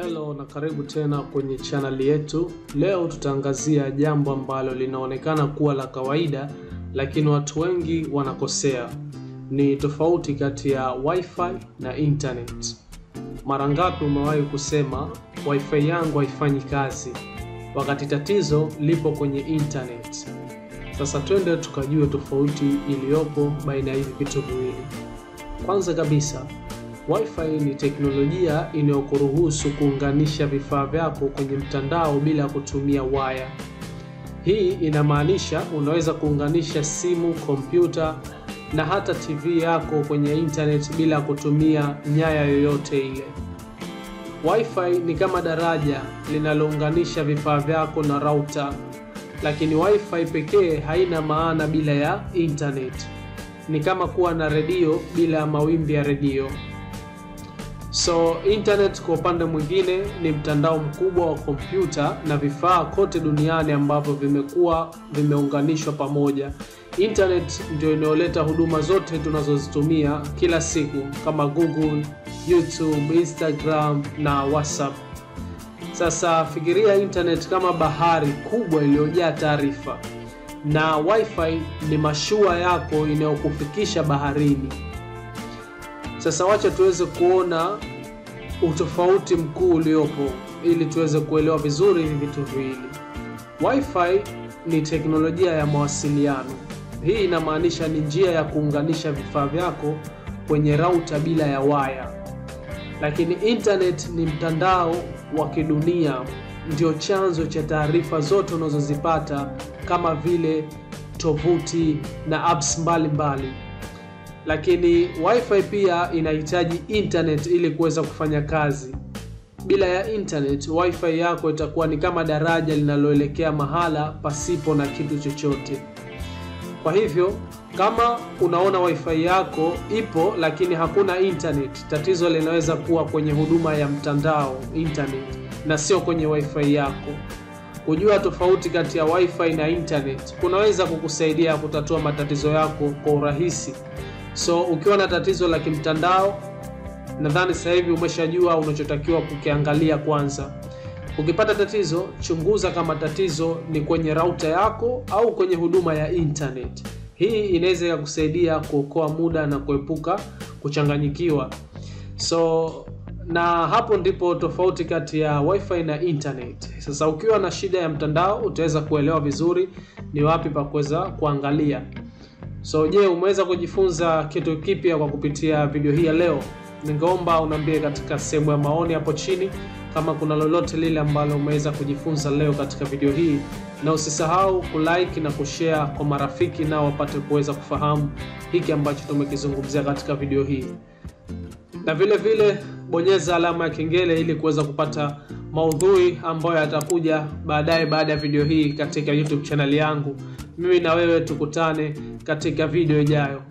Hello na karibu tena kwenye channel yetu. Leo tutaangazia jambo ambalo linaonekana kuwa la kawaida lakini watu wengi wanakosea. Ni tofauti kati ya wifi na internet. Mara ngapi umewahi kusema wifi yangu haifanyi kazi wakati tatizo lipo kwenye internet? Sasa twende tukajue tofauti iliyopo baina ya hivi vitu viwili. Kwanza kabisa, Wi-Fi ni teknolojia inayokuruhusu kuunganisha vifaa vyako kwenye mtandao bila kutumia waya. Hii inamaanisha unaweza kuunganisha simu, kompyuta na hata TV yako kwenye internet bila kutumia nyaya yoyote ile. Wi-Fi ni kama daraja linalounganisha vifaa vyako na router, lakini Wi-Fi pekee haina maana bila ya internet. Ni kama kuwa na redio bila mawimbi ya redio. So internet kwa upande mwingine ni mtandao mkubwa wa kompyuta na vifaa kote duniani ambavyo vimeunganishwa pamoja. Internet ndio inayoleta huduma zote tunazozitumia kila siku kama Google, YouTube, Instagram na WhatsApp. Sasa fikiria internet kama bahari kubwa iliyojaa taarifa, na Wi-Fi ni mashua yako inayokufikisha baharini. Sasa wacha tuweze kuona utofauti mkuu uliopo ili tuweze kuelewa vizuri hivi vitu viwili. Wi-Fi ni teknolojia ya mawasiliano. Hii inamaanisha ni njia ya kuunganisha vifaa vyako kwenye router bila ya waya. Lakini internet ni mtandao wa kidunia, ndio chanzo cha taarifa zote unazozipata kama vile tovuti na apps mbalimbali. Lakini Wi-Fi pia inahitaji internet ili kuweza kufanya kazi. Bila ya internet, Wi-Fi yako itakuwa ni kama daraja linaloelekea mahala pasipo na kitu chochote. Kwa hivyo, kama unaona Wi-Fi yako ipo lakini hakuna internet, tatizo linaweza kuwa kwenye huduma ya mtandao, internet, na sio kwenye Wi-Fi yako. Kujua tofauti kati ya Wi-Fi na internet kunaweza kukusaidia kutatua matatizo yako kwa urahisi. So ukiwa na tatizo la kimtandao, nadhani sasa hivi umeshajua unachotakiwa kukiangalia kwanza. Ukipata tatizo, chunguza kama tatizo ni kwenye router yako au kwenye huduma ya internet. Hii inaweza kukusaidia kuokoa muda na kuepuka kuchanganyikiwa. So na hapo ndipo tofauti kati ya Wi-Fi na internet. Sasa ukiwa na shida ya mtandao, utaweza kuelewa vizuri ni wapi pa kuweza kuangalia. So je, umeweza kujifunza kitu kipya kwa kupitia video hii ya leo? Ningeomba uniambie katika sehemu ya maoni hapo chini kama kuna lolote lile ambalo umeweza kujifunza leo katika video hii, na usisahau kulike na kushare kwa marafiki nao wapate kuweza kufahamu hiki ambacho tumekizungumzia katika video hii. Na vile vile bonyeza alama ya kengele ili kuweza kupata maudhui ambayo yatakuja baadaye baada ya video hii katika YouTube channel yangu. Mimi na wewe tukutane katika video ijayo.